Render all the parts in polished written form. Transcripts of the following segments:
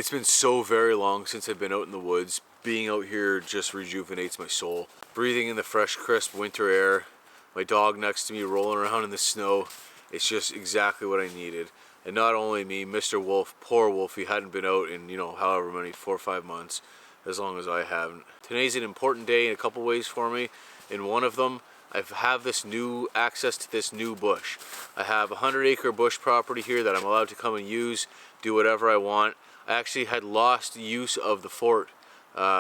It's been so very long since I've been out in the woods. Being out here just rejuvenates my soul. Breathing in the fresh, crisp winter air, my dog next to me rolling around in the snow, it's just exactly what I needed. And not only me, Mr. Wolf, poor Wolf, he hadn't been out in, however many, 4 or 5 months, as long as I haven't. Today's an important day in a couple ways for me. In one of them, I have this new access to this new bush. I have a 100-acre bush property here that I'm allowed to come and use, do whatever I want. I actually had lost use of the fort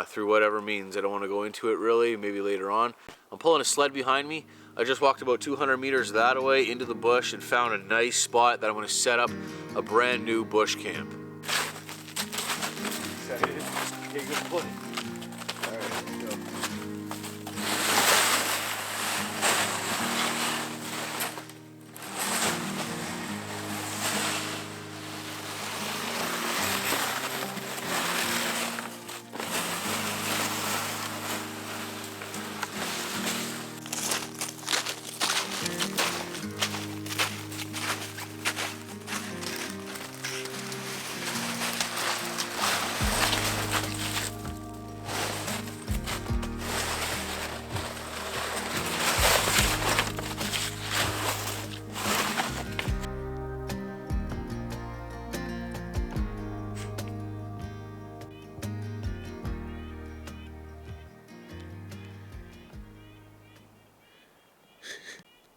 through whatever means. I don't want to go into it really, maybe later on. I'm pulling a sled behind me. I just walked about 200 meters that way into the bush and found a nice spot that I'm going to set up a brand new bush camp. Set it in. Okay, good play. All right, let's go.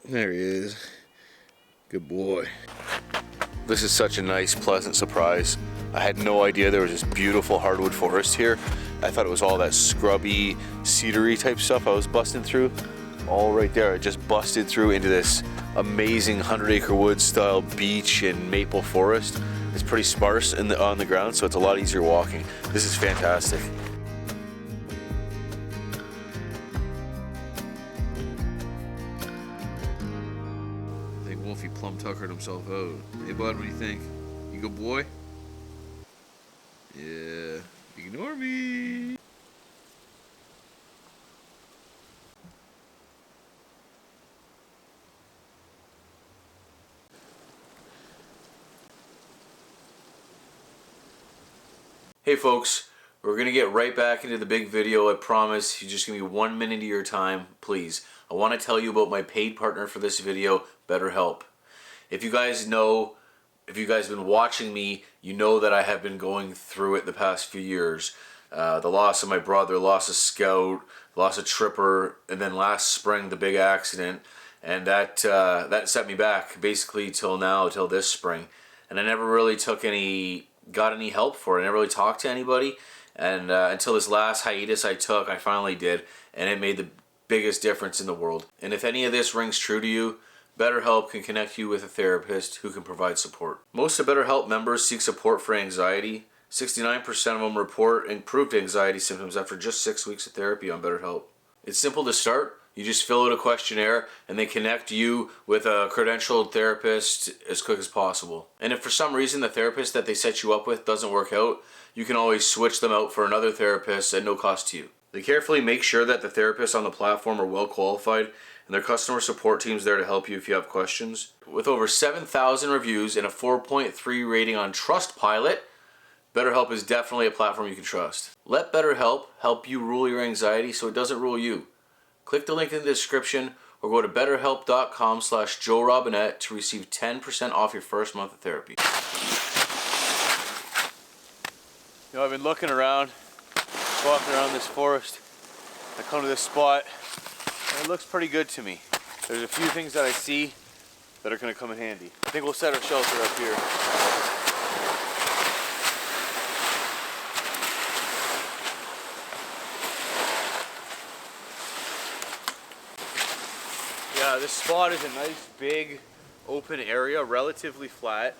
There he is. Good boy. This is such a nice, pleasant surprise. I had no idea there was this beautiful hardwood forest here. I thought it was all that scrubby, cedary type stuff I was busting through. All right there, I just busted through into this amazing 100-acre wood style beech and maple forest. It's pretty sparse on the ground, so it's a lot easier walking. This is fantastic. Wolfie plum tuckered himself out. Hey bud, what do you think? You good boy? Yeah. Ignore me. Hey folks, we're gonna get right back into the big video. I promise. You just give me 1 minute of your time, please. I want to tell you about my paid partner for this video, BetterHelp. If you guys have been watching me, you know that I have been going through it the past few years. The loss of my brother, loss of Scout, loss of Tripper, and then last spring the big accident, and that set me back basically till now, till this spring. And I never really got any help for it. I never really talked to anybody, and until this last hiatus I took, I finally did, and it made the biggest difference in the world. And if any of this rings true to you, BetterHelp can connect you with a therapist who can provide support. Most of BetterHelp members seek support for anxiety. 69% of them report improved anxiety symptoms after just 6 weeks of therapy on BetterHelp. It's simple to start. You just fill out a questionnaire and they connect you with a credentialed therapist as quick as possible. And if for some reason the therapist that they set you up with doesn't work out, you can always switch them out for another therapist at no cost to you. They carefully make sure that the therapists on the platform are well qualified, and their customer support team's there to help you if you have questions. With over 7,000 reviews and a 4.3 rating on Trustpilot, BetterHelp is definitely a platform you can trust. Let BetterHelp help you rule your anxiety so it doesn't rule you. Click the link in the description or go to betterhelp.com/JoeRobinette to receive 10% off your first month of therapy. I've been looking around, walking around this forest. I come to this spot and it looks pretty good to me. There's a few things that I see that are going to come in handy. I think we'll set our shelter up here. Yeah, this spot is a nice big open area, relatively flat.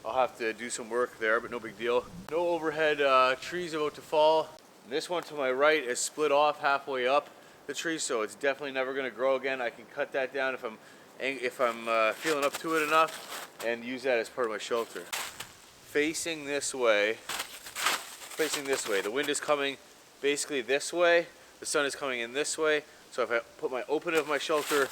I'll have to do some work there, but no big deal. No overhead trees about to fall. And this one to my right is split off halfway up the tree, so it's definitely never going to grow again. I can cut that down if I'm feeling up to it enough and use that as part of my shelter. Facing this way, the wind is coming basically this way, the sun is coming in this way, so if I put my open of my shelter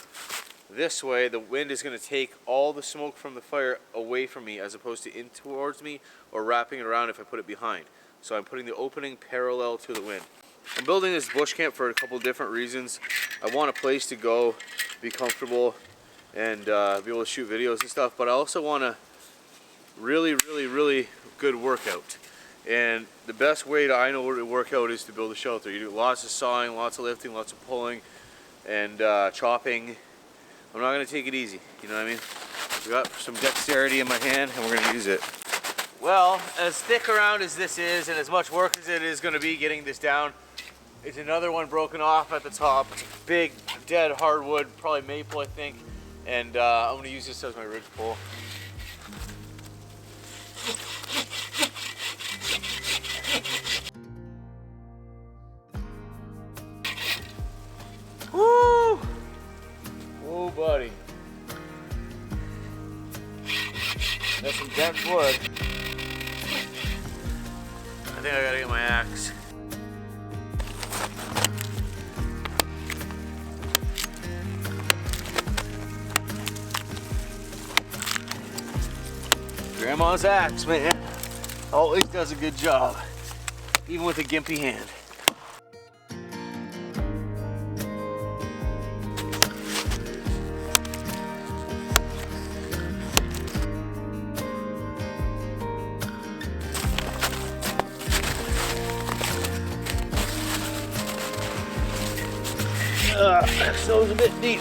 This way, the wind is going to take all the smoke from the fire away from me as opposed to in towards me or wrapping it around if I put it behind. So I'm putting the opening parallel to the wind. I'm building this bush camp for a couple different reasons. I want a place to go, be comfortable, and be able to shoot videos and stuff, but I also want a really good workout. And the best way I know to work out is to build a shelter. You do lots of sawing, lots of lifting, lots of pulling, and chopping. I'm not going to take it easy, you know what I mean? We got some dexterity in my hand and we're going to use it. Well, as thick around as this is and as much work as it is going to be getting this down, it's another one broken off at the top. Big, dead hardwood, probably maple I think. And I'm going to use this as my ridge pole. Woo! Oh, buddy. That's some dense wood. I think I gotta get my axe. Grandma's axe, man. Always does a good job, even with a gimpy hand. So it's a bit deep.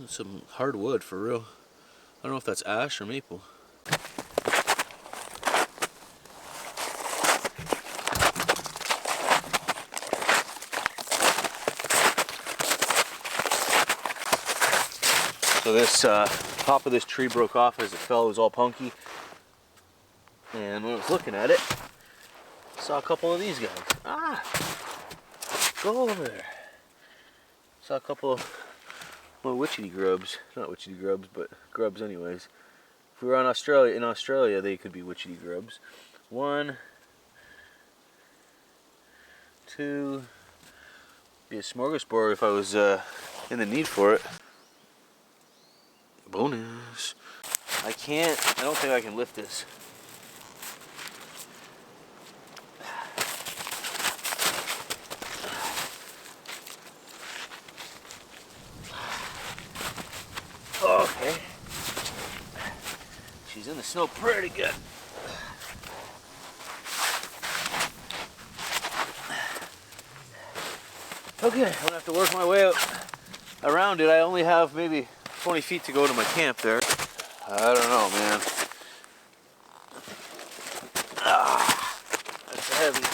Some hardwood for real. I don't know if that's ash or maple. So this top of this tree broke off as it fell. It was all punky. And when I was looking at it, I saw a couple of these guys. Ah! Go over there. Saw a couple of little witchetty grubs. Not witchetty grubs, but grubs anyways. If we were in Australia, they could be witchetty grubs. 1, 2, be a smorgasbord if I was in the need for it. Bonus. I don't think I can lift this. Okay. She's in the snow pretty good. Okay, I'm gonna have to work my way out around it. I only have maybe 20 feet to go to my camp there. I don't know, man. That's heavy.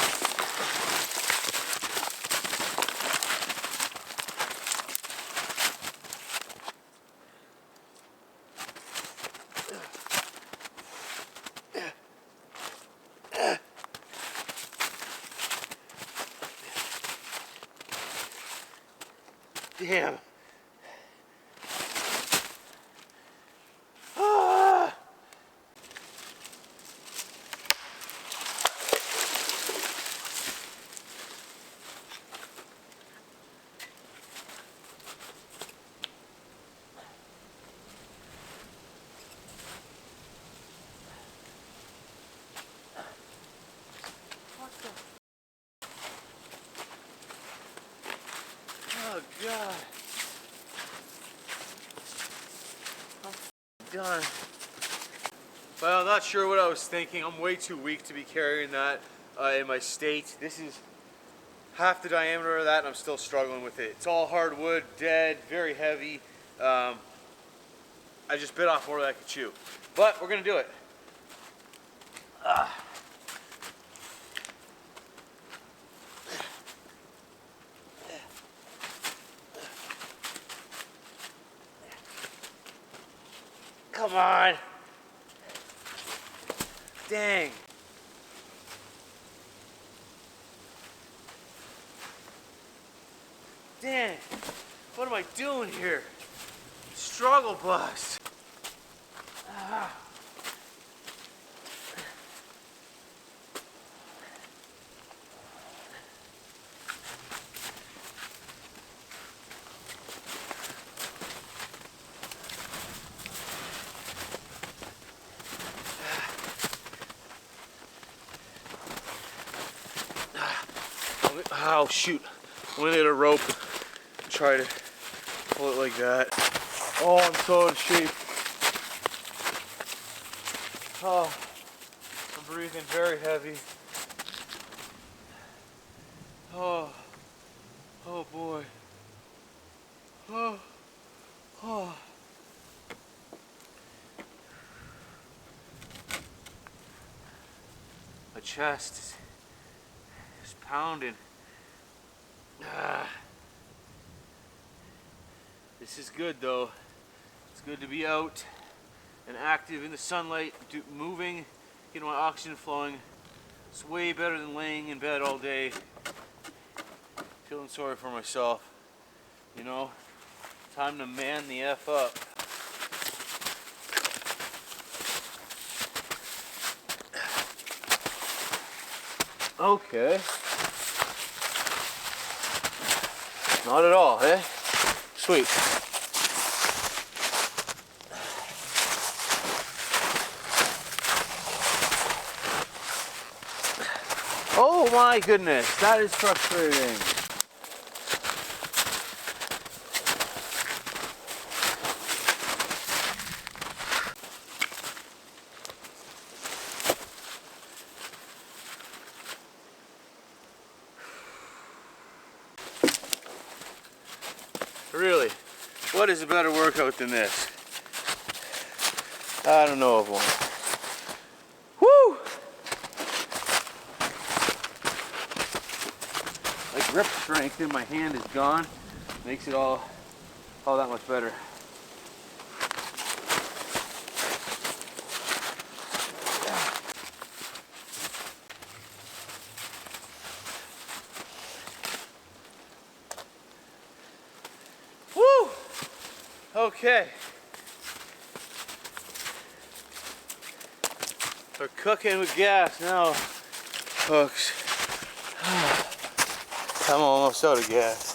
Damn. Oh God. I'm done. Well, I'm not sure what I was thinking. I'm way too weak to be carrying that in my state. This is half the diameter of that and I'm still struggling with it. It's all hardwood, dead, very heavy. I just bit off more than I could chew. But we're gonna do it. Come on. Dang. Dang. What am I doing here? Struggle bus. Oh shoot. I'm gonna get a rope and try to pull it like that. Oh, I'm so out of shape. Oh, I'm breathing very heavy. Oh, oh boy. Oh, oh. My chest is pounding. This is good though. It's good to be out and active in the sunlight, moving, getting my oxygen flowing. It's way better than laying in bed all day, feeling sorry for myself. You know, time to man the F up. Okay. Not at all, eh? Sweet. Oh my goodness, that is frustrating. Really, what is a better workout than this? I don't know of one. Woo! My grip strength in my hand is gone. Makes it all that much better. Woo! Okay. We're cooking with gas now, folks. I'm almost out of gas.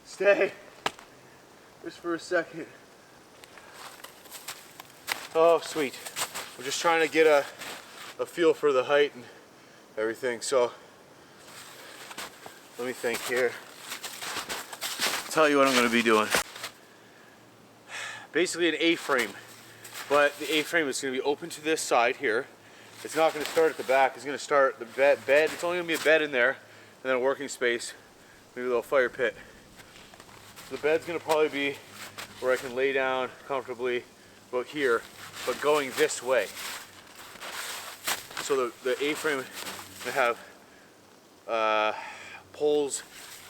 Stay just for a second. Oh, sweet. We're just trying to get a feel for the height and everything. So let me think here. I'll tell you what I'm going to be doing. Basically an A-frame, but the A-frame is going to be open to this side here. It's not going to start at the back. It's going to start the bed. It's only going to be a bed in there, and then a working space, maybe a little fire pit. The bed's gonna probably be where I can lay down comfortably about here, but going this way. So the A-frame gonna have poles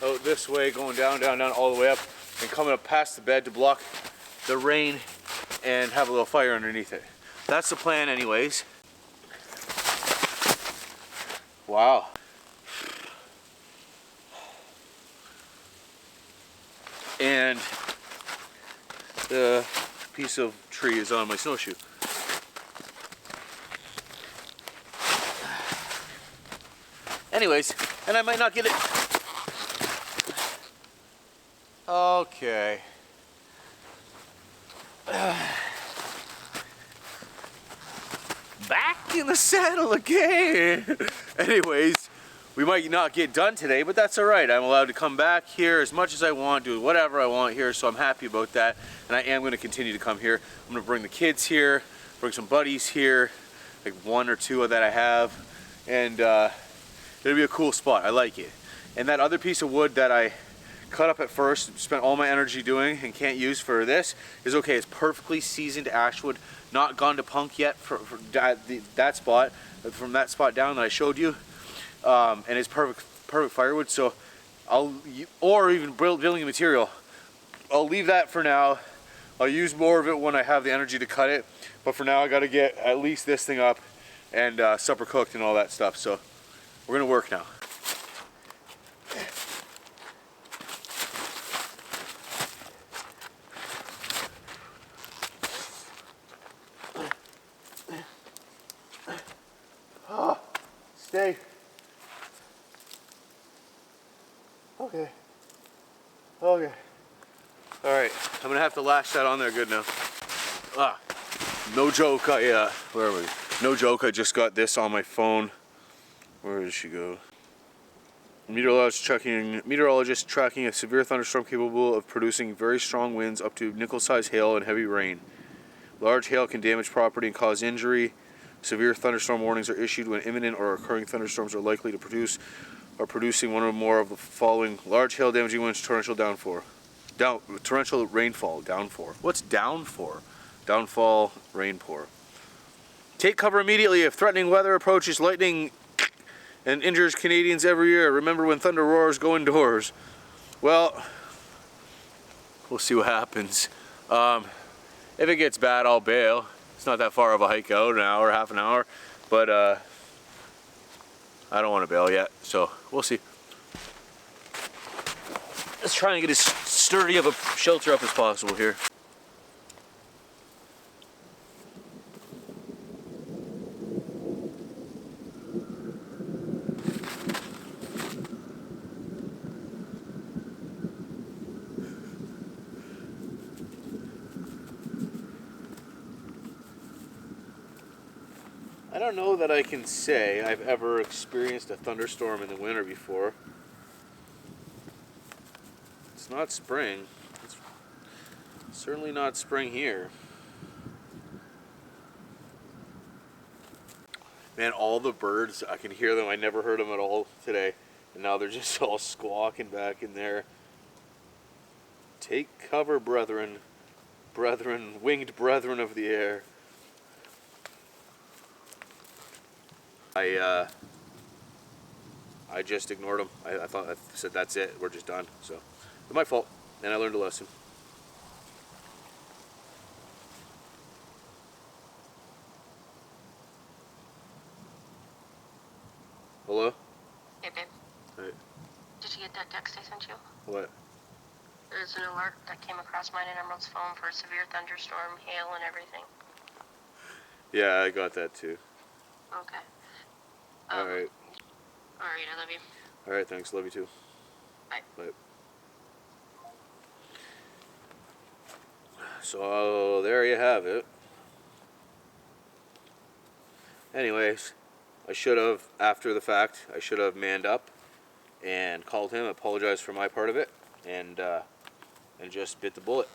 out this way, going down, down, down, all the way up, and coming up past the bed to block the rain and have a little fire underneath it. That's the plan anyways. Wow. And the piece of tree is on my snowshoe. Anyways, and I might not get it. Okay. Back in the saddle again. Anyways, we might not get done today, but that's all right. I'm allowed to come back here as much as I want, do whatever I want here, so I'm happy about that. And I am going to continue to come here. I'm going to bring the kids here, bring some buddies here, like one or two that I have, and it'll be a cool spot. I like it. And that other piece of wood that I cut up at first, spent all my energy doing and can't use for this, is okay. It's perfectly seasoned ashwood, not gone to punk yet for that spot, from that spot down that I showed you. And it's perfect firewood. So or even building material, I'll leave that for now. I'll use more of it when I have the energy to cut it, but for now I got to get at least this thing up and supper cooked and all that stuff. So we're gonna work now. Stay. Okay. Okay. All right. I'm gonna have to lash that on there good now. No joke. Where are we? No joke. I just got this on my phone. Where did she go? Meteorologist tracking a severe thunderstorm capable of producing very strong winds up to nickel-sized hail and heavy rain. Large hail can damage property and cause injury. Severe thunderstorm warnings are issued when imminent or occurring thunderstorms are likely to producing one or more of the following: large hail, damaging winds, torrential torrential rainfall, downpour. What's down for? Downfall, rainpour. Take cover immediately if threatening weather approaches. Lightning and injures Canadians every year. Remember, when thunder roars, go indoors. Well, we'll see what happens. If it gets bad, I'll bail. It's not that far of a hike out, an hour, half an hour, but I don't want to bail yet, so we'll see. Let's try and get as sturdy of a shelter up as possible here. I don't know that I can say I've ever experienced a thunderstorm in the winter before. It's not spring. It's certainly not spring here. Man, all the birds, I can hear them. I never heard them at all today. And now they're just all squawking back in there. Take cover, brethren. Brethren, winged brethren of the air. I just ignored them. I said that's it, we're just done. So it's my fault, and I learned a lesson. Hello? Hey babe. Hey. Did you get that text I sent you? What? There's an alert that came across mine and Emerald's phone for a severe thunderstorm, hail, and everything. Yeah, I got that too. Okay. Alright. Alright, I love you. Alright, thanks. Love you too. Bye. Bye. So, there you have it. Anyways, I should have, after the fact, I should have manned up and called him, apologized for my part of it, and just bit the bullet.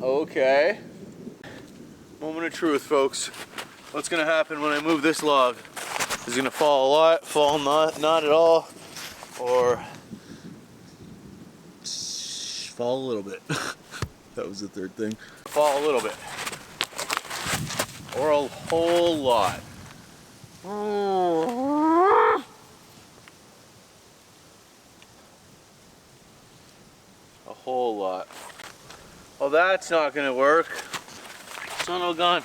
Okay. Moment of truth, folks. What's gonna happen when I move this log? Is it gonna fall a lot, fall not at all, or fall a little bit? That was the third thing. Fall a little bit. Or a whole lot. A whole lot. Well, that's not gonna work. Son of a gun.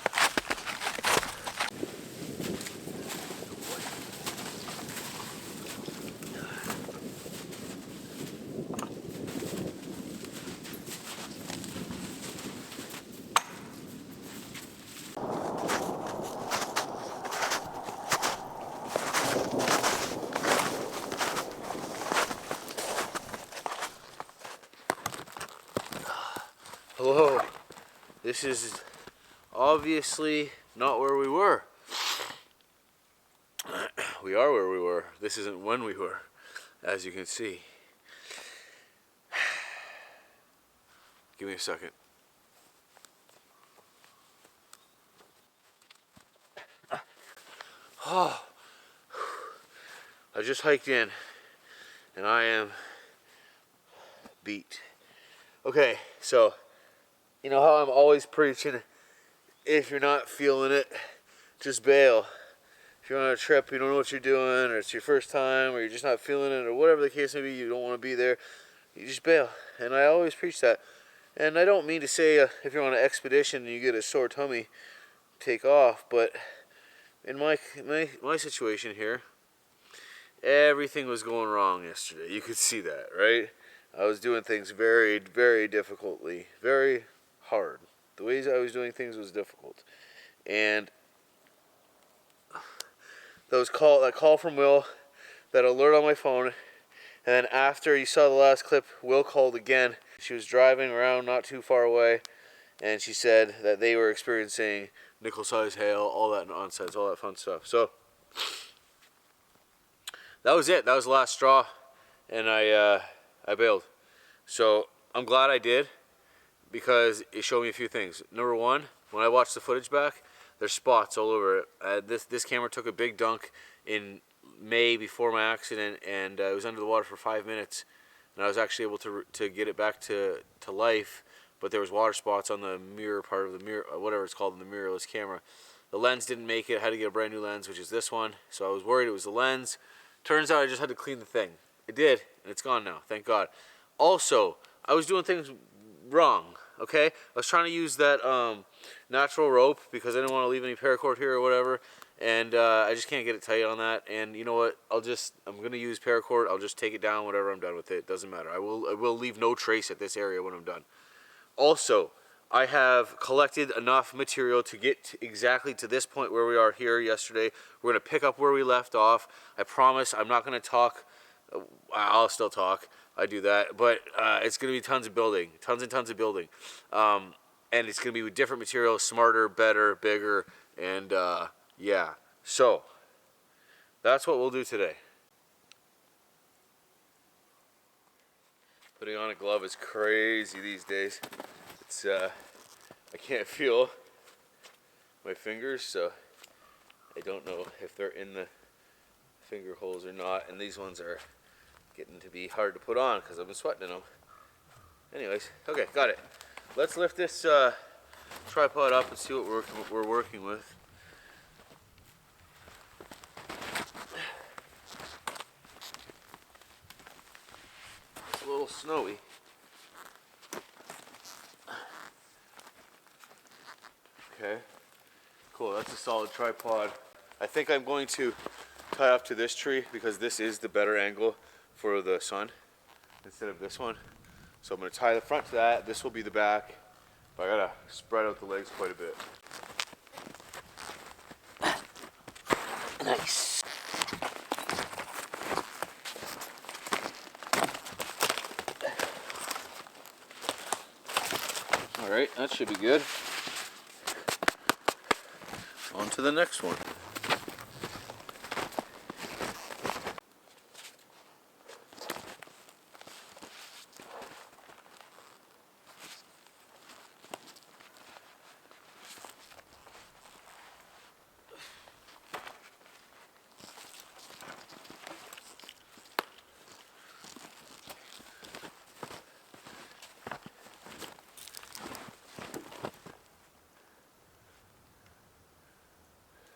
this is obviously not where we were. We are where we were. This isn't when we were, as you can see. Give me a second. Oh, I just hiked in and I am beat. Okay, so you know how I'm always preaching, if you're not feeling it, just bail. If you're on a trip, you don't know what you're doing, or it's your first time, or you're just not feeling it, or whatever the case may be, you don't want to be there, you just bail. And I always preach that. And I don't mean to say if you're on an expedition and you get a sore tummy, take off, but in my situation here, everything was going wrong yesterday. You could see that, right? I was doing things very, very difficultly, very hard. The ways I was doing things was difficult. And that call from Will, that alert on my phone, and then after you saw the last clip, Will called again. She was driving around not too far away, and she said that they were experiencing nickel-sized hail, all that nonsense, all that fun stuff. So that was it. That was the last straw, and I bailed. So I'm glad I did, because it showed me a few things. Number one, when I watched the footage back, there's spots all over it. This camera took a big dunk in May before my accident, and it was under the water for 5 minutes, and I was actually able to get it back to life, but there was water spots on the mirror part of the mirror, whatever it's called, in the mirrorless camera. The lens didn't make it. I had to get a brand new lens, which is this one, so I was worried it was the lens. Turns out I just had to clean the thing. It did, and it's gone now, thank God. Also, I was doing things wrong, okay? I was trying to use that natural rope because I didn't want to leave any paracord here or whatever, and I just can't get it tight on that. And you know what? I'm going to use paracord. I'll just take it down whenever I'm done with it. Doesn't matter. I will leave no trace at this area when I'm done. Also, I have collected enough material to get exactly to this point where we are here yesterday. We're going to pick up where we left off. I promise I'm not going to talk. I'll still talk. I do that. But it's going to be tons of building. Tons and tons of building. And it's going to be with different materials. Smarter, better, bigger. And yeah. So, that's what we'll do today. Putting on a glove is crazy these days. It's I can't feel my fingers, so I don't know if they're in the finger holes or not. And these ones are getting to be hard to put on because I've been sweating in them. Anyways, okay, got it. Let's lift this tripod up and see what we're working with. It's a little snowy. Okay, cool, that's a solid tripod. I think I'm going to tie up to this tree because this is the better angle for the sun instead of this one. So I'm going to tie the front to that, this will be the back, but I gotta spread out the legs quite a bit. Nice. Alright, that should be good. On to the next one.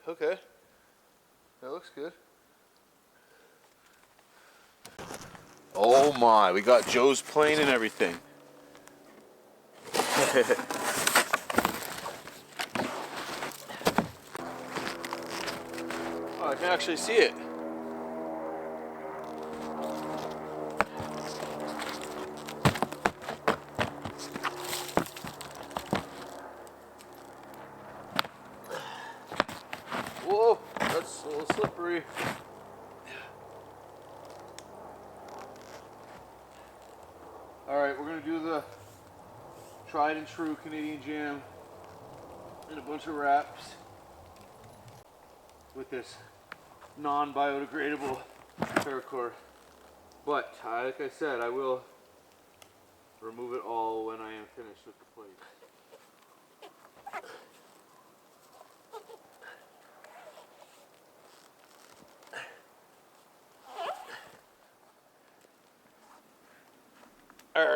Okay, that looks good. Oh my, we got Joe's plane and everything. Oh, I can actually see it. Whoa, that's a little slippery. Alright, we're going to do the tried and true Canadian jam and a bunch of wraps with this non-biodegradable paracord. But like I said, I will remove it all when I am finished with the plate.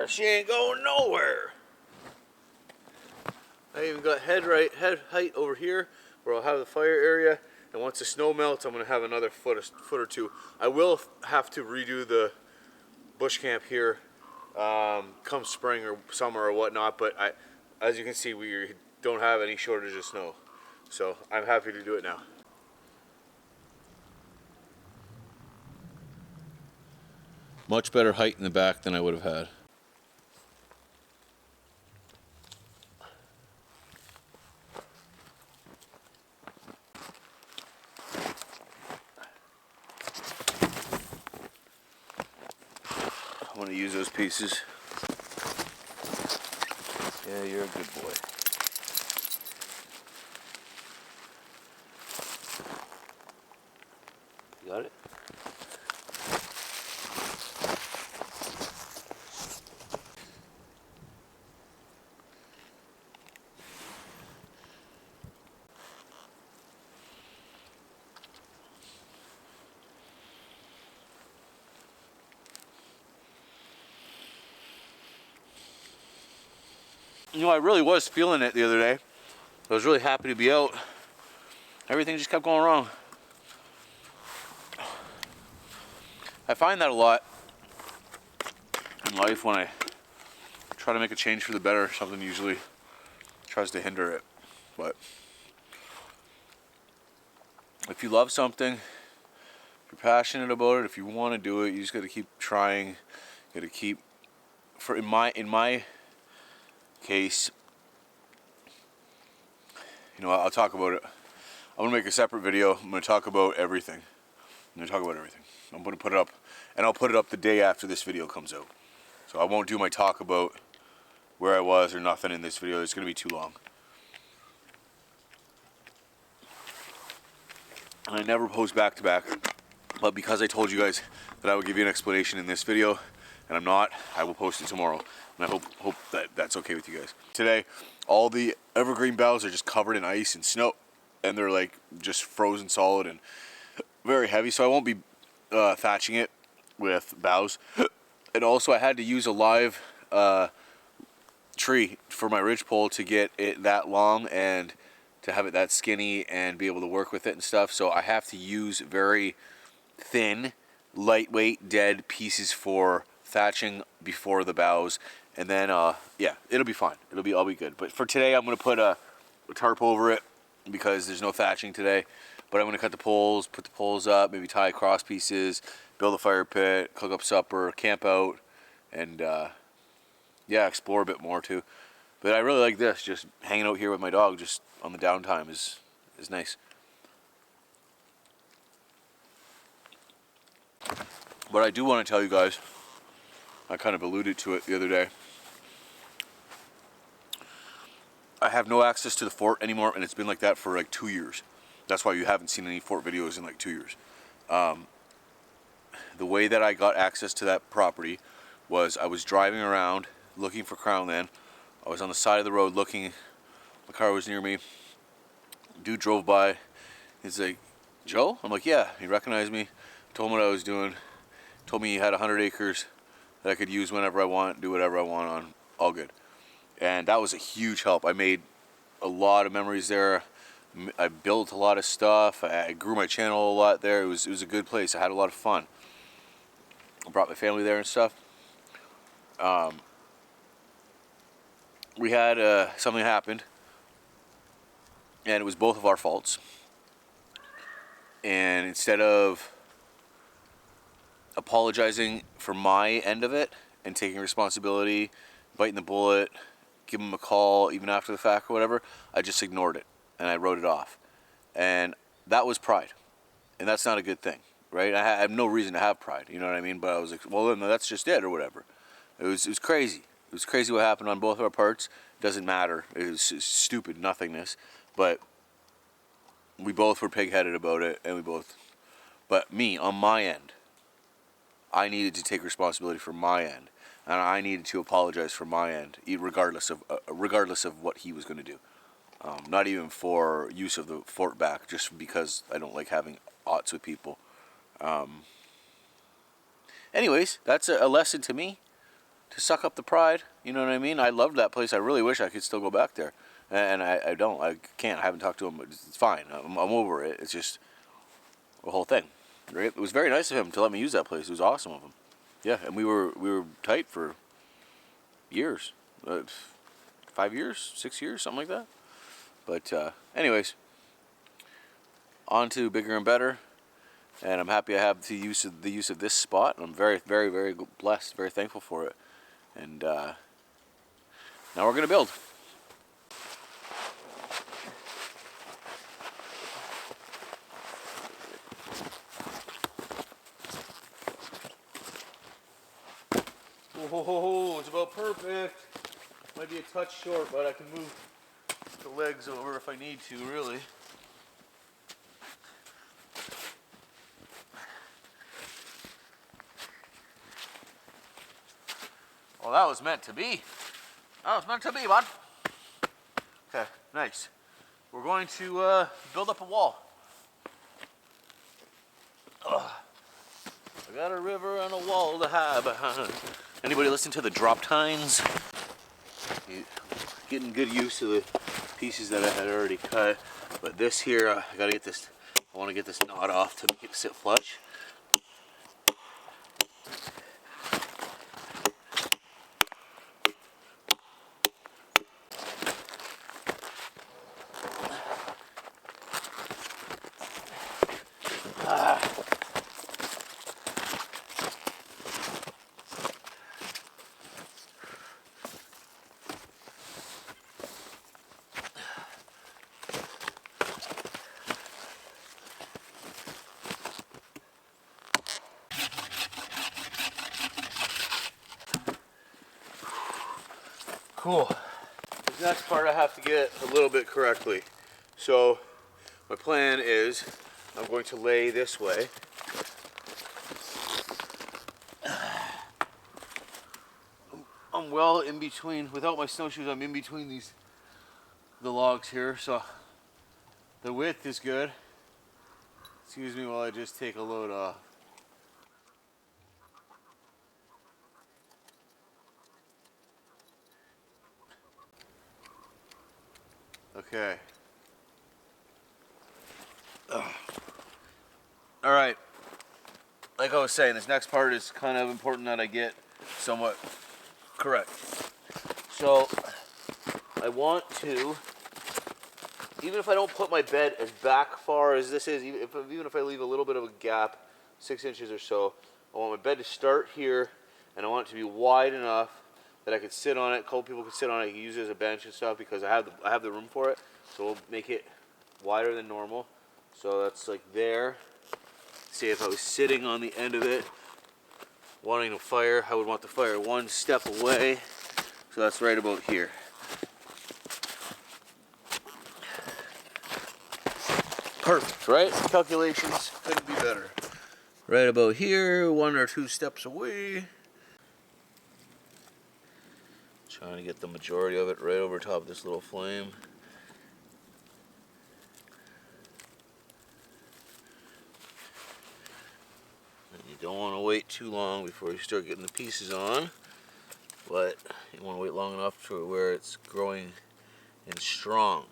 She ain't going nowhere. I even got head height over here where I'll have the fire area, and once the snow melts I'm going to have another foot or two. I will have to redo the bush camp here come spring or summer or whatnot, but as you can see, we don't have any shortage of snow, so I'm happy to do it now. Much better height in the back than I would have had. I want to use those pieces. Yeah, you're a good boy. You got it? You know, I really was feeling it the other day. I was really happy to be out. Everything just kept going wrong. I find that a lot in life when I try to make a change for the better. Something usually tries to hinder it. But if you love something, if you're passionate about it, if you want to do it, you just got to keep trying. You got to keep. In my case, you know, I'll talk about it. I'm gonna make a separate video. I'm gonna talk about everything. I'm gonna put it up, and I'll put it up the day after this video comes out. So I won't do my talk about where I was or nothing in this video. It's gonna be too long. And I never post back to back, but because I told you guys that I would give you an explanation in this video, and I'm not, I will post it tomorrow. And I hope that that's okay with you guys. Today, all the evergreen boughs are just covered in ice and snow, and they're like just frozen solid and very heavy, so I won't be thatching it with boughs. And also I had to use a live tree for my ridgepole to get it that long and to have it that skinny and be able to work with it and stuff. So I have to use very thin, lightweight, dead pieces for thatching before the boughs, and then yeah, it'll be fine. I'll be good. But for today, I'm gonna put a tarp over it because there's no thatching today. But I'm gonna cut the poles, put the poles up, maybe tie cross pieces, build a fire pit, cook up supper, camp out, and yeah, explore a bit more too. But I really like this, just hanging out here with my dog, just on the downtime is nice. But I do want to tell you guys, I kind of alluded to it the other day. I have no access to the fort anymore, and it's been like that for like 2 years. That's why you haven't seen any fort videos in like 2 years. The way that I got access to that property was I was driving around looking for Crown Land. I was on the side of the road looking, my car was near me. Dude drove by. He's like, "Joe?" I'm like, "Yeah." He recognized me, told me what I was doing, told me he had 100 acres that I could use whenever I want, do whatever I want on, all good. And that was a huge help. I made a lot of memories there. I built a lot of stuff. I grew my channel a lot there. It was a good place. I had a lot of fun. I brought my family there and stuff. We had something happened, and it was both of our faults. And instead of apologizing for my end of it and taking responsibility, biting the bullet, give him a call even after the fact or whatever, I just ignored it and I wrote it off. And that was pride, and that's not a good thing, right? I have no reason to have pride, you know what I mean? But I was like, well, no, that's just it or whatever. It was crazy. It was crazy what happened on both of our parts. It doesn't matter. It was stupid nothingness. But we both were pig-headed about it, and but me, on my end, I needed to take responsibility for my end, and I needed to apologize for my end, regardless of what he was going to do. Not even for use of the fort back, just because I don't like having oughts with people. Anyways, that's a lesson to me, to suck up the pride. You know what I mean? I loved that place. I really wish I could still go back there, and I don't. I can't. I haven't talked to him, but it's fine. I'm over it. It's just the whole thing. Right? It was very nice of him to let me use that place. It was awesome of him. Yeah, and we were tight for years, 5 years, 6 years, something like that. But anyways, on to bigger and better, and I'm happy I have the use of this spot. I'm very, very, very blessed, very thankful for it. And now we're gonna build. Oh, it's about perfect. Might be a touch short, but I can move the legs over if I need to, really. Well, that was meant to be. That was meant to be, bud. Okay, nice. We're going to build up a wall. Ugh. I got a river and a wall to hide behind. Anybody listen to the drop tines? Getting good use of the pieces that I had already cut. But this here, I gotta get this, I want to get this knot off to make it sit flush. Cool. This next part I have to get a little bit correctly. So my plan is I'm going to lay this way. I'm well in between, without my snowshoes, I'm in between the logs here, so the width is good. Excuse me while I just take a load off. Okay. All right. Like I was saying, this next part is kind of important that I get somewhat correct. So I want to, even if I don't put my bed as back far as this is, even if I leave a little bit of a gap, 6 inches or so, I want my bed to start here, and I want it to be wide enough that I could sit on it. A couple people could sit on it. I can use it as a bench and stuff because I have the room for it. So we'll make it wider than normal. So that's like there. See, if I was sitting on the end of it, wanting to fire, I would want the fire one step away. So that's right about here. Perfect, right? Calculations couldn't be better. Right about here, 1 or 2 steps away. Trying to get the majority of it right over top of this little flame. And you don't want to wait too long before you start getting the pieces on, but you want to wait long enough to where it's growing and strong.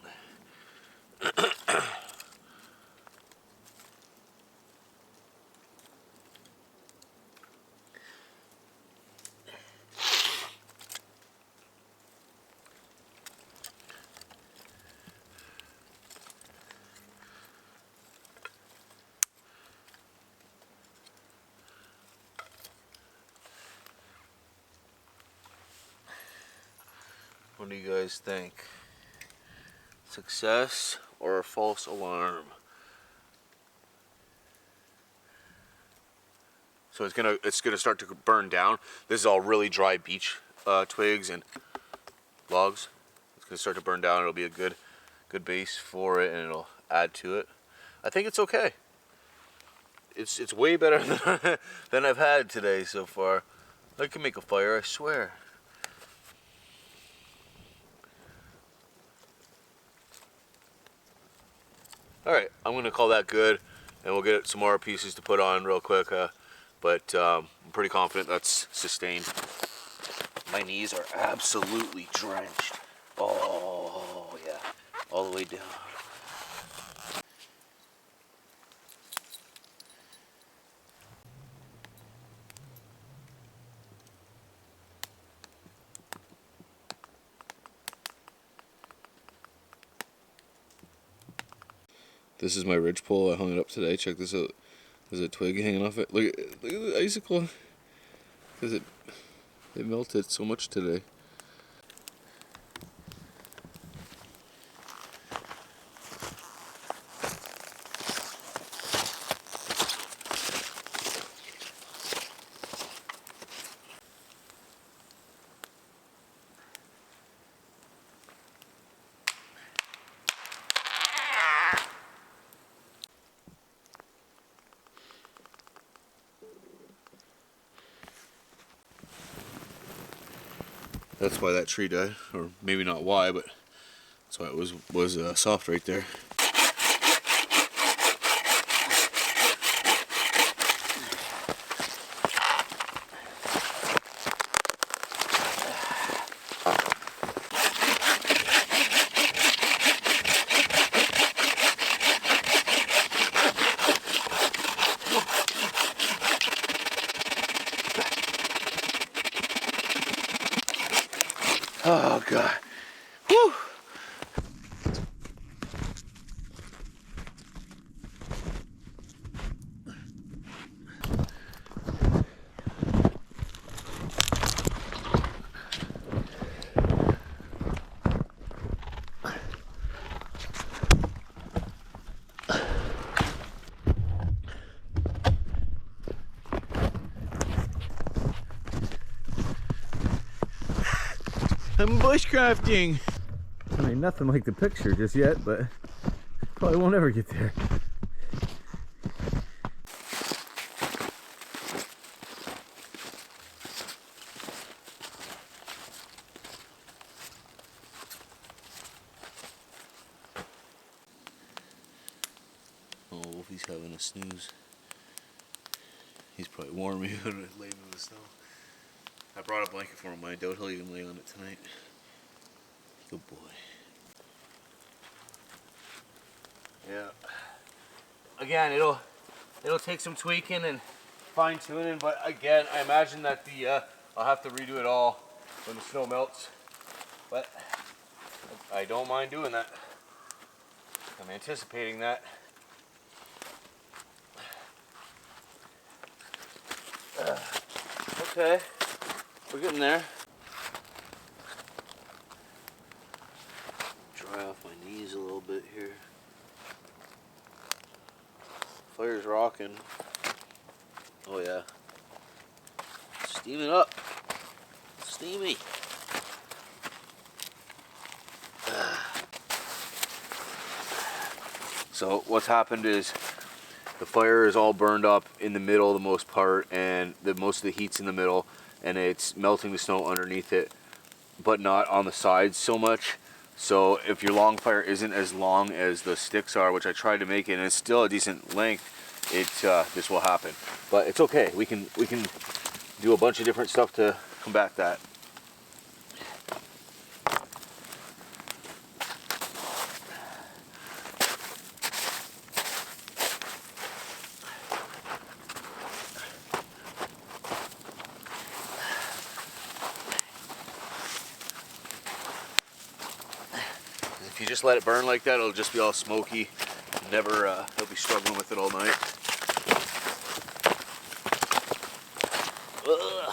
What do you guys think? Success or a false alarm? So it's gonna start to burn down. This is all really dry beech twigs and logs. It's gonna start to burn down. It'll be a good good base for it, and it'll add to it. I think it's okay. It's way better than I've had today so far. I can make a fire, I swear. Alright, I'm going to call that good, and we'll get some more pieces to put on real quick, but I'm pretty confident that's sustained. My knees are absolutely drenched. Oh, yeah, all the way down. This is my ridgepole. I hung it up today. Check this out. There's a twig hanging off it. Look at the icicle. Because it melted so much today. That's why that tree died, or maybe not why, but that's why it was soft right there. Oh God. Whew. I'm bushcrafting. I mean, nothing like the picture just yet, but probably won't ever get there. Oh, Wolfie's having a snooze. He's probably warm. He would have laid in the snow. I brought a blanket for him. I doubt he'll even lay on it tonight. Good boy. Yeah. Again, it'll take some tweaking and fine tuning, but again, I imagine that I'll have to redo it all when the snow melts. But I don't mind doing that. I'm anticipating that. Okay, we're getting there. Dry off my knees a little bit here. Fire's rocking. Oh yeah. Steaming up. Steamy. So what's happened is the fire is all burned up in the middle the most part, and most of the heat's in the middle, and it's melting the snow underneath it, but not on the sides so much. So if your long fire isn't as long as the sticks are, which I tried to make it, and it's still a decent length, this will happen. But it's okay. We can do a bunch of different stuff to combat that. If you just let it burn like that, it'll just be all smoky. Never, you'll be struggling with it all night. Ugh.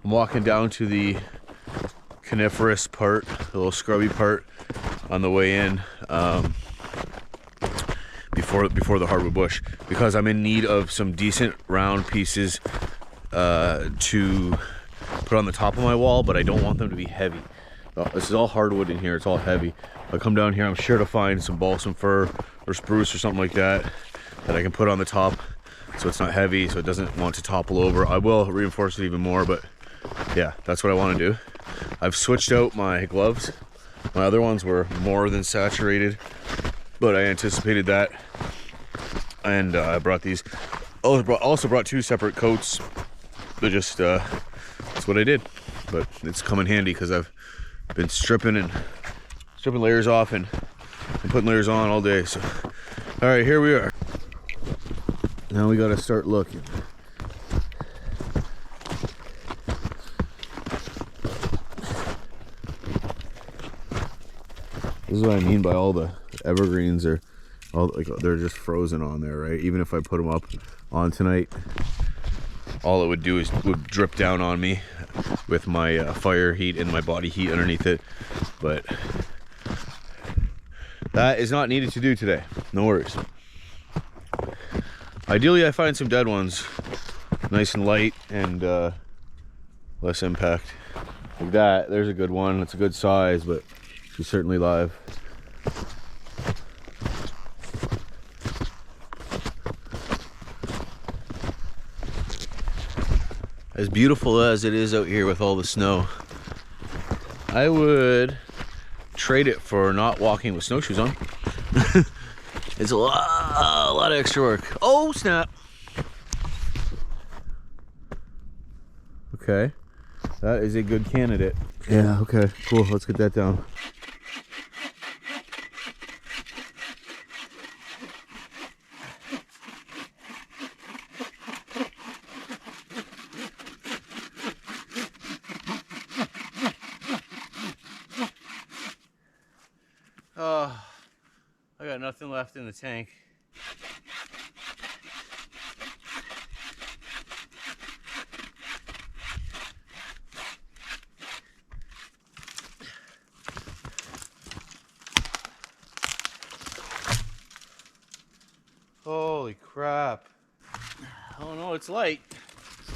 I'm walking down to the coniferous part, the little scrubby part on the way in before the hardwood bush, because I'm in need of some decent round pieces to put on the top of my wall, but I don't want them to be heavy. This is all hardwood in here, it's all heavy. If I come down here, I'm sure to find some balsam fir or spruce or something like that that I can put on the top so it's not heavy, so it doesn't want to topple over. I will reinforce it even more, but yeah, that's what I want to do. I've switched out my gloves. My other ones were more than saturated, but I anticipated that, and I brought these. Also brought 2 separate coats. But just that's what I did. But it's come in handy because I've been stripping layers off and putting layers on all day. So, all right, here we are. Now we got to start looking. This is what I mean by all the evergreens are all like they're just frozen on there, right? Even if I put them up on tonight, all it would do is would drip down on me with my fire heat and my body heat underneath it. But that is not needed to do today. No worries. Ideally, I find some dead ones, nice and light and less impact. Like that, there's a good one. It's a good size, but she's certainly live. As beautiful as it is out here with all the snow, I would trade it for not walking with snowshoes on. It's a lot of extra work. Oh, snap. Okay, that is a good candidate. Yeah, okay, cool. Let's get that down. Oh, I got nothing left in the tank. Holy crap. Oh no, it's light.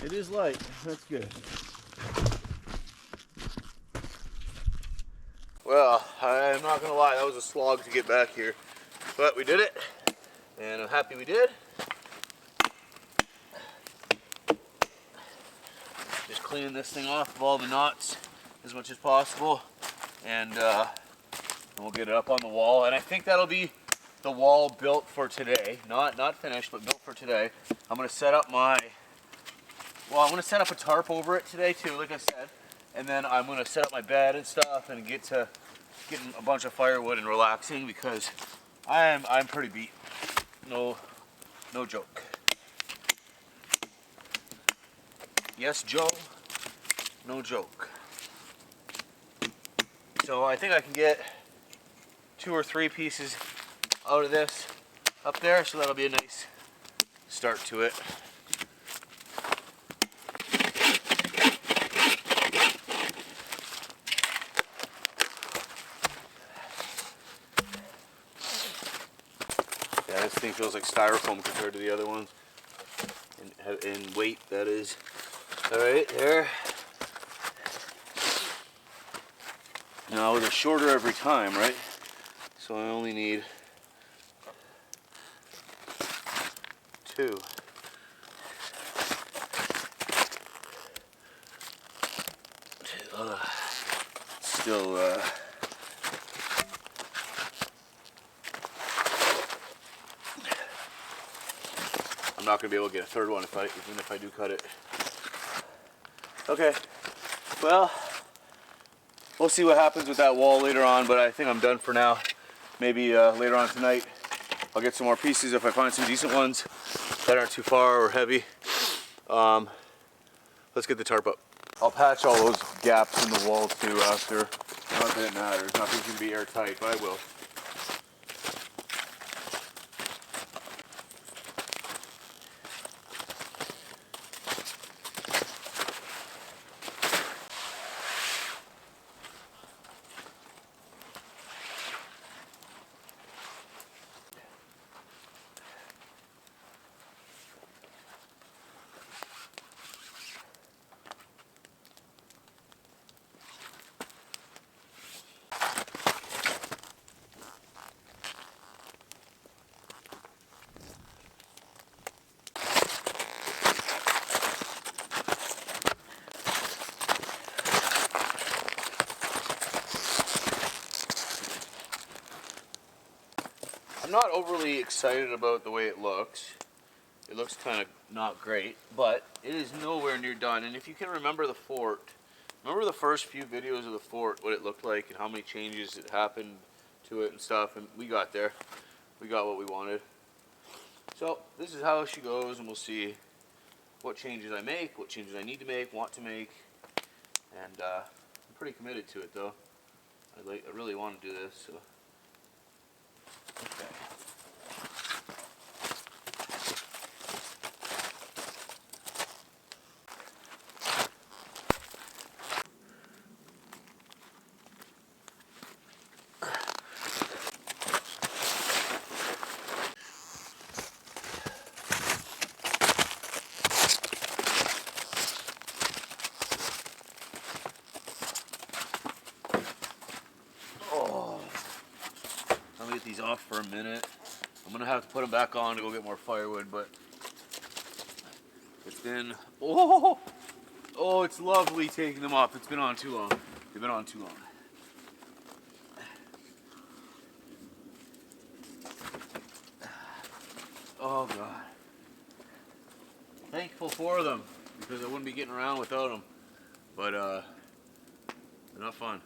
It is light. That's good. Well, I'm not gonna lie, that was a slog to get back here. But we did it, and I'm happy we did. Just cleaning this thing off of all the knots as much as possible, and we'll get it up on the wall. And I think that'll be the wall built for today. Not finished, but built for today. I'm gonna set up I'm gonna set up a tarp over it today too, like I said. And then I'm gonna set up my bed and stuff and get to getting a bunch of firewood and relaxing, because I'm pretty beat. No joke. Yes, Joe. No joke. So I think I can get 2 or 3 pieces out of this up there, so that'll be a nice start to it. Yeah, this thing feels like styrofoam compared to the other ones. In weight, that is. Alright, there. Now they're shorter every time, right? So I only need 2. Still I'm not gonna be able to get a third one even if I do cut it. Okay, well, we'll see what happens with that wall later on, but I think I'm done for now. Maybe later on tonight I'll get some more pieces if I find some decent ones that aren't too far or heavy. Let's get the tarp up. I'll patch all those gaps in the wall too after. Not that it matters. Nothing's gonna be airtight, but I will. not overly excited about the way it looks. It looks kind of not great, but it is nowhere near done. And if you can remember the fort, remember the first few videos of the fort, what it looked like and how many changes it happened to it and stuff, and we got there. We got what we wanted. So this is how she goes, and we'll see what changes I make, what changes I need to make, want to make, and I'm pretty committed to it though. I really want to do this, so. Okay. I'm gonna get these off for a minute. I'm gonna have to put them back on to go get more firewood, but it's been, oh, it's lovely taking them off. It's been on too long. They've been on too long. Oh God. Thankful for them, because I wouldn't be getting around without them. But they're not fun.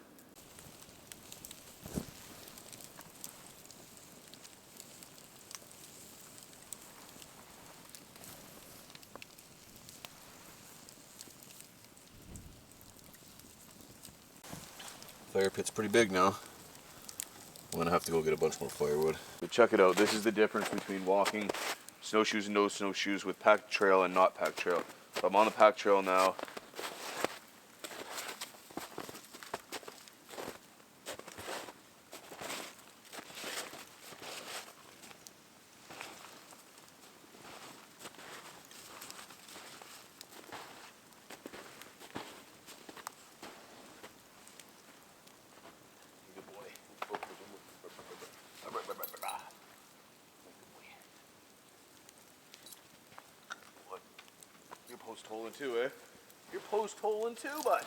Fire pit's pretty big now. I'm gonna have to go get a bunch more firewood. But check it out. This is the difference between walking snowshoes and no snowshoes with packed trail and not packed trail. So I'm on the packed trail now. Good boy. What? You're post holing too, eh? You're post holing too, bud.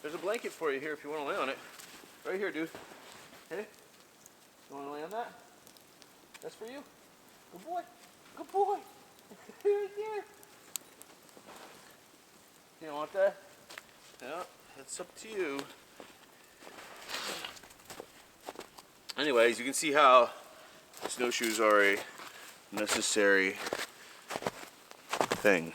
There's a blanket for you here if you want to lay on it. Right here, dude. Hey? You want to lay on that? That's for you. Good boy. Good boy. Right there. You don't want that? Yeah, that's up to you. Anyways, you can see how snowshoes are a necessary thing.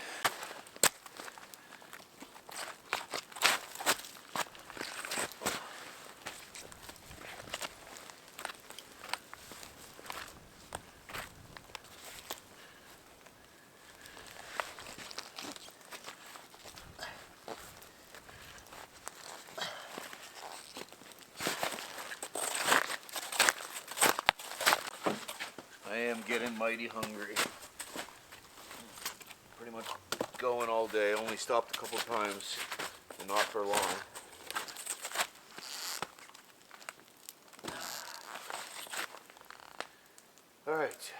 I am getting mighty hungry. Pretty much going all day. Only stopped a couple times, and not for long. All right,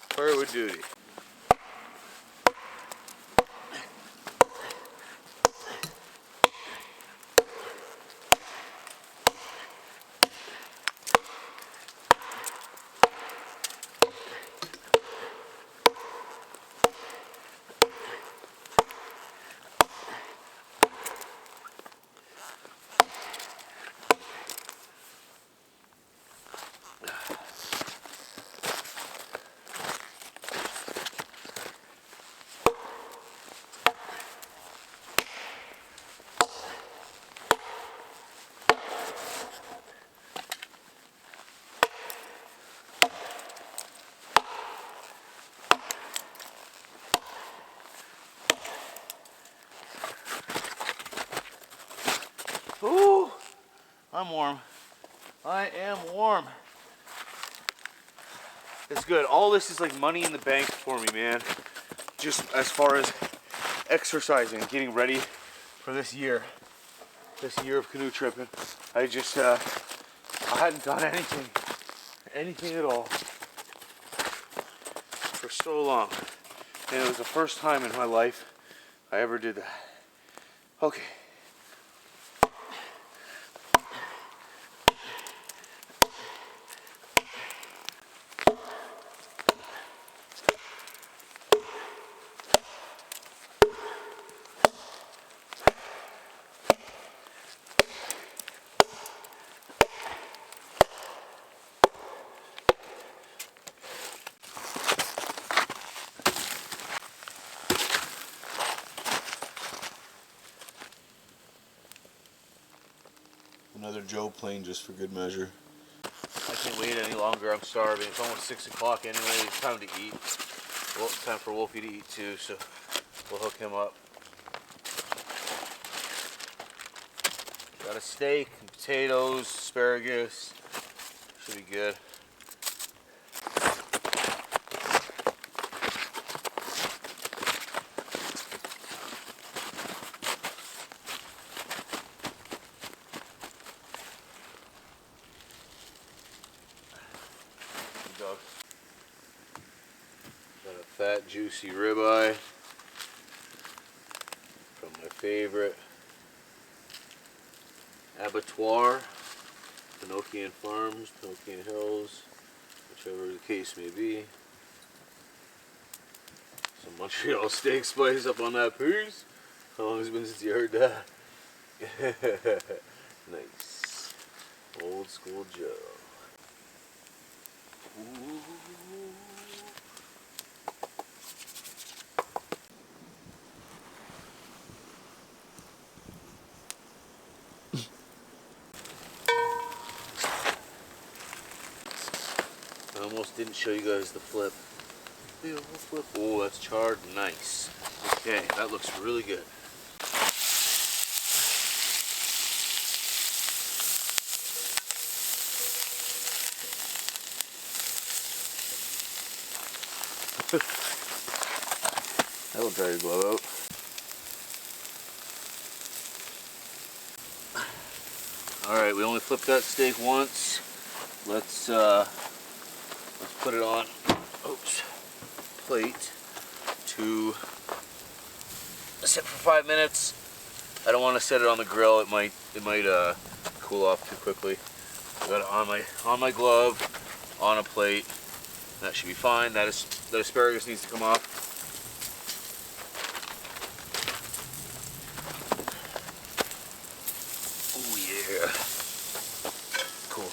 firewood duty. Ooh, I'm warm. I am warm. It's good. All this is like money in the bank for me, man. Just as far as exercising, getting ready for this year of canoe tripping. I just, I hadn't done anything at all for so long. And it was the first time in my life I ever did that. Okay. another Joe plane just for good measure. I can't wait any longer. I'm starving. It's almost 6 o'clock anyway. It's time to eat. Well, it's time for Wolfie to eat too, so we'll hook him up. Got a steak, and potatoes, asparagus. Should be good. Dog. Got a fat, juicy ribeye from my favorite abattoir, Pinokian Farms, Pinokian Hills, whichever the case may be. Some Montreal steak spice up on that piece. How long has it been since you heard that? Nice. Old school Joe. Ooh. I almost didn't show you guys the flip. Oh, that's charred. Nice. Okay, that looks really good. That'll dry your glove out. Alright, we only flipped that steak once. Let's put it on plate to sit for 5 minutes. I don't want to set it on the grill. It might cool off too quickly. I got it on my glove, on a plate. That should be fine. The asparagus needs to come off. Oh yeah. Cool.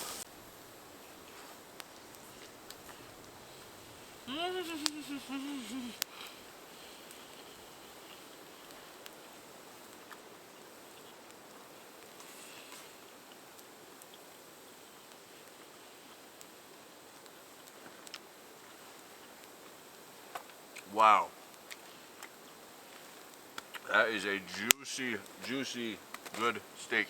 Wow. That is a juicy, juicy, good steak.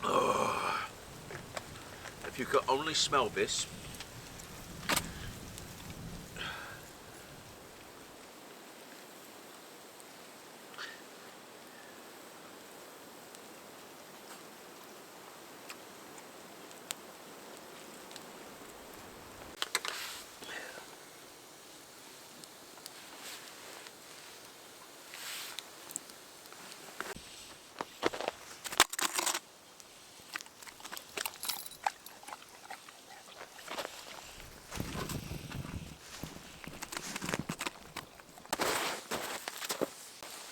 Oh. If you could only smell this.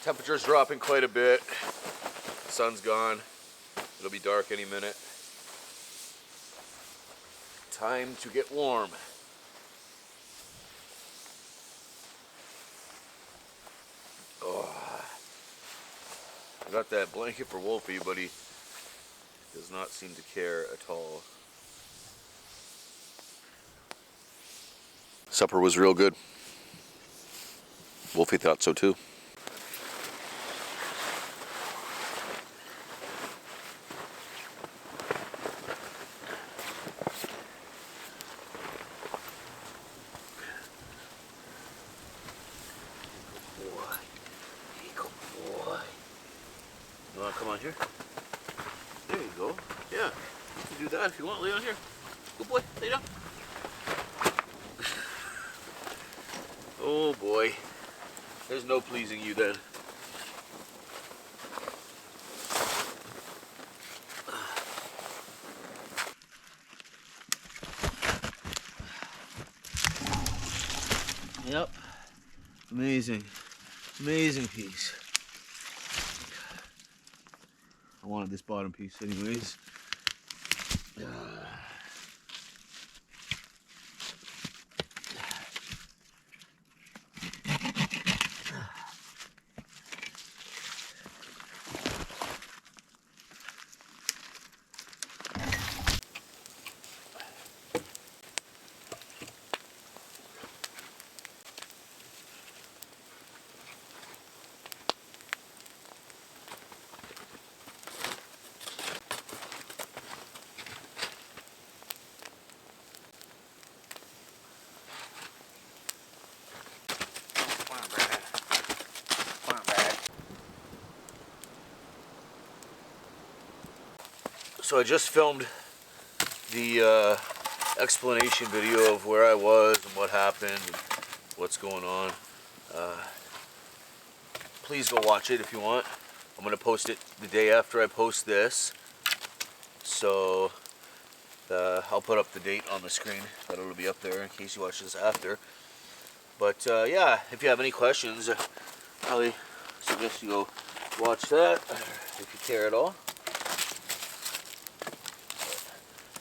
Temperature's dropping quite a bit. The sun's gone. It'll be dark any minute. Time to get warm. Oh. I got that blanket for Wolfie, but he does not seem to care at all. Supper was real good. Wolfie thought so too. You want to come on here? There you go. Yeah, you can do that if you want. Lay on here. Good boy. Lay down. Oh boy. There's no pleasing you then. Yep. Amazing. Amazing piece. I wanted this bottom piece anyways. So I just filmed the explanation video of where I was and what happened and what's going on. Please go watch it if you want. I'm going to post it the day after I post this. So I'll put up the date on the screen, but it'll be up there in case you watch this after. But yeah, if you have any questions, I probably suggest you go watch that if you care at all.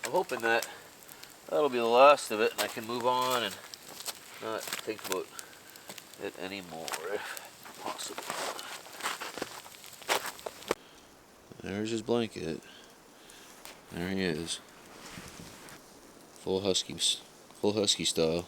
But I'm hoping that that'll be the last of it and I can move on and not think about it anymore if possible. There's his blanket. There he is. Full husky style.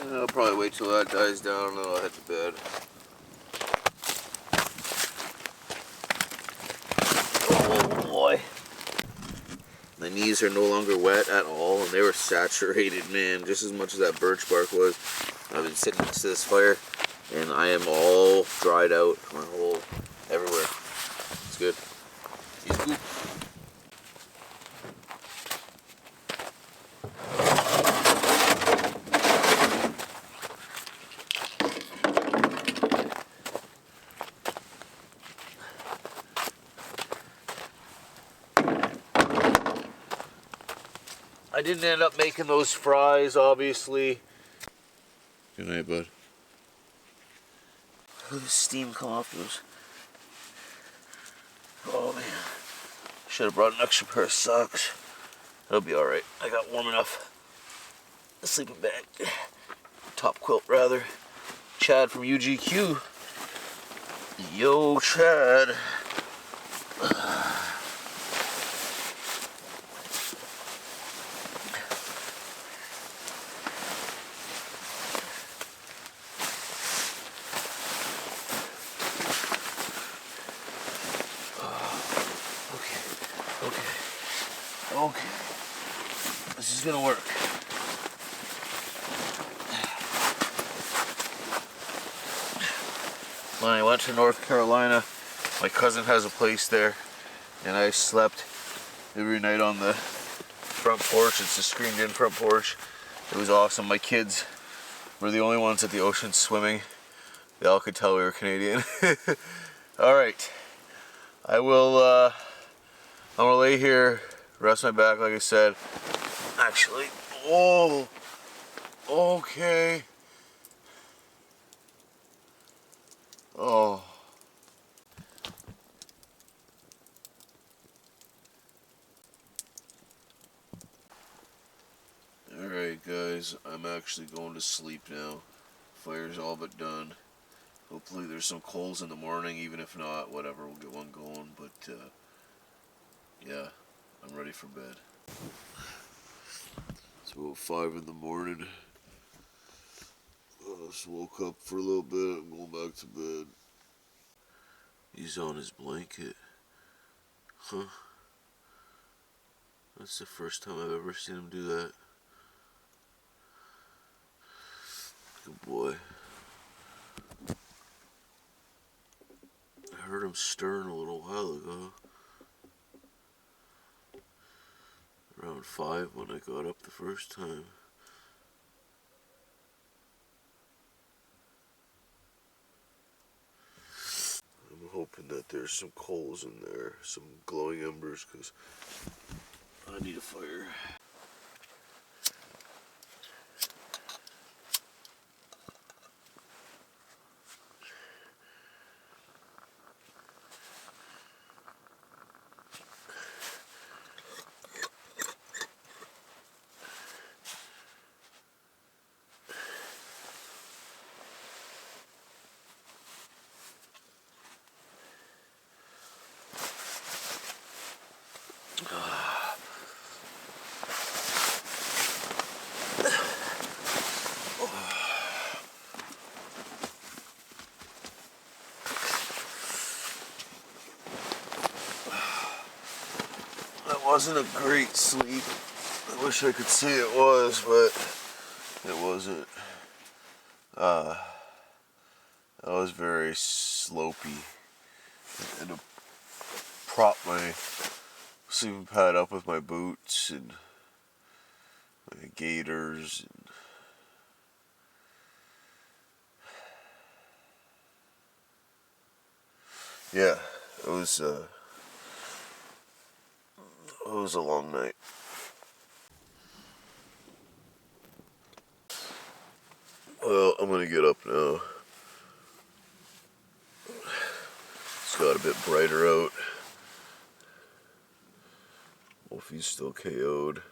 I'll probably wait till that dies down and then I'll head to bed. Oh boy. My knees are no longer wet at all and they were saturated, man, just as much as that birch bark was. I've been sitting next to this fire and I am all dried out, my whole, everywhere. It's good. He's good. I didn't end up making those fries, obviously. Good night, bud. Look at the steam come off those. Oh man. Should have brought an extra pair of socks. It'll be alright. I got warm enough. A sleeping bag. Top quilt, rather. Chad from UGQ. Yo, Chad. Okay. This is gonna work. When I went to North Carolina, my cousin has a place there, and I slept every night on the front porch. It's a screened-in front porch. It was awesome. My kids were the only ones at the ocean swimming. They all could tell we were Canadian. Alright. I'm gonna lay here, rest my back like I said. Actually, oh, okay. Oh. Alright guys, I'm actually going to sleep now. Fire's all but done. Hopefully there's some coals in the morning, even if not, whatever, we'll get one going, but yeah, I'm ready for bed. It's about 5 in the morning. I just woke up for a little bit, I'm going back to bed. He's on his blanket. Huh? That's the first time I've ever seen him do that. Good boy. I heard him stirring a little while ago. Around 5 when I got up the first time. I'm hoping that there's some coals in there, some glowing embers, because I need a fire. That wasn't a great sleep. I wish I could say it was, but it wasn't. I was very slopey. And to prop my sleeping pad up with my boots and my gaiters. And yeah, it was a long night. Well, I'm gonna get up now. It's got a bit brighter out. Wolfie's still KO'd.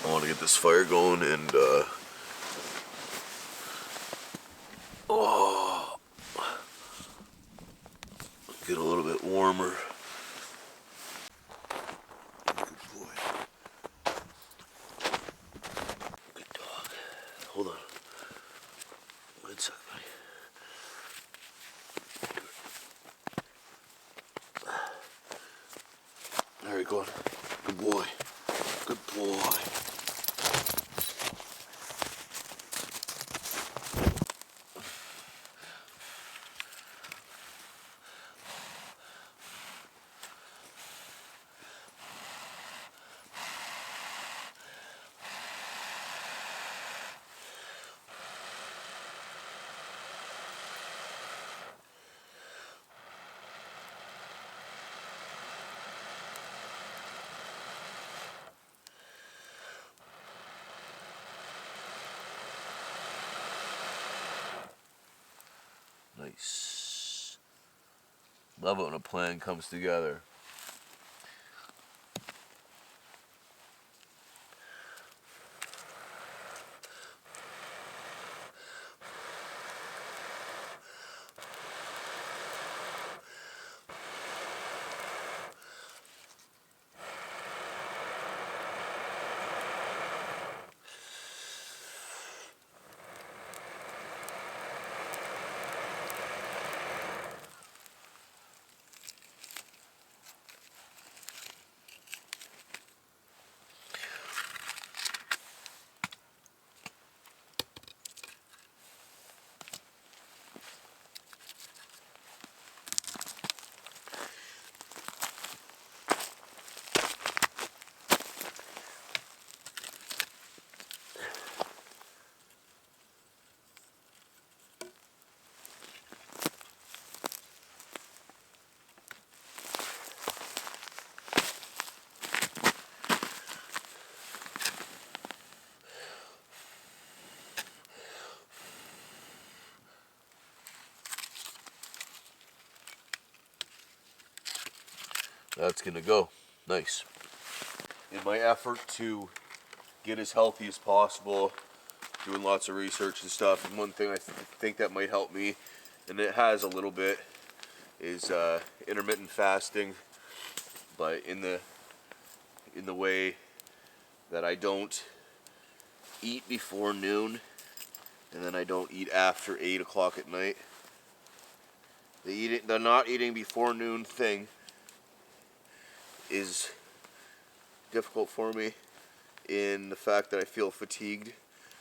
I want to get this fire going and get a little bit warmer. Good boy. Good dog. Hold on. One second, buddy. There you go. Good boy. Good boy. Nice. Love it when a plan comes together. That's gonna go. Nice. In my effort to get as healthy as possible, doing lots of research and stuff, and one thing I think that might help me, and it has a little bit, is intermittent fasting, but in the way that I don't eat before noon, and then I don't eat after 8 o'clock at night. The not eating before noon thing is difficult for me in the fact that I feel fatigued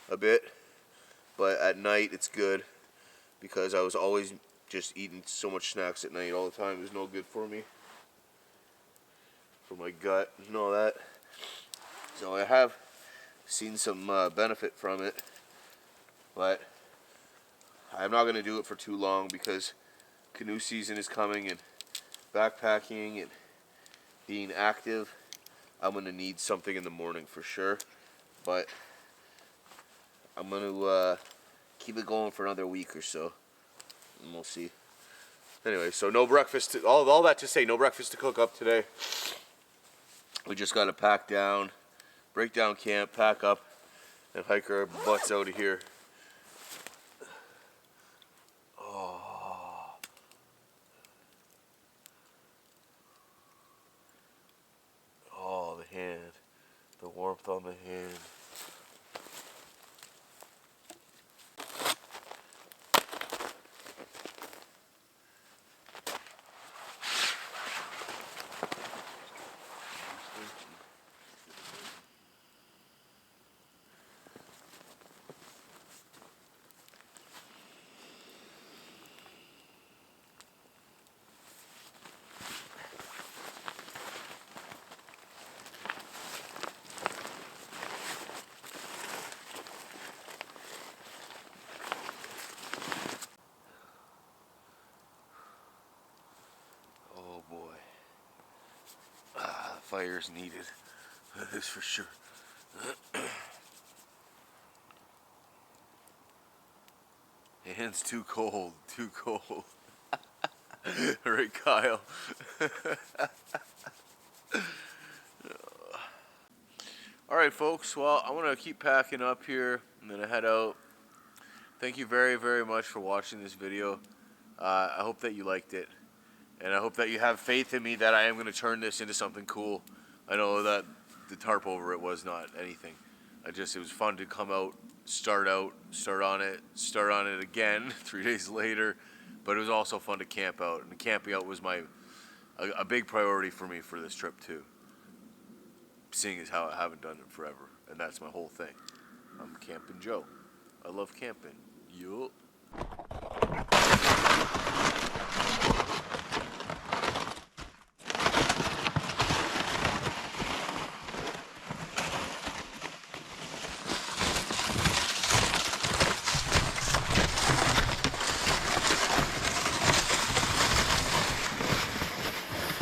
a bit, but at night it's good because I was always just eating so much snacks at night all the time. It was no good for me, for my gut and all that. So I have seen some benefit from it, but I'm not going to do it for too long because canoe season is coming, and backpacking and being active, I'm going to need something in the morning for sure. But I'm going to keep it going for another week or so, and we'll see. Anyway, so no breakfast. All that to say, no breakfast to cook up today. We just got to pack down, break down camp, pack up, and hike our butts out of here. Oh, the hand. The warmth on the hand. Oh boy. Fire's needed. That is for sure. Hand's too cold. Too cold. Right, Kyle? Alright, folks. Well, I'm going to keep packing up here. I'm going to head out. Thank you very, very much for watching this video. I hope that you liked it. And I hope that you have faith in me that I am going to turn this into something cool. I know that the tarp over it was not anything. It was fun to come out, start on it again 3 days later. But it was also fun to camp out. And camping out was a big priority for me for this trip too. Seeing as how I haven't done it forever. And that's my whole thing. I'm Camping Joe. I love camping. Yup.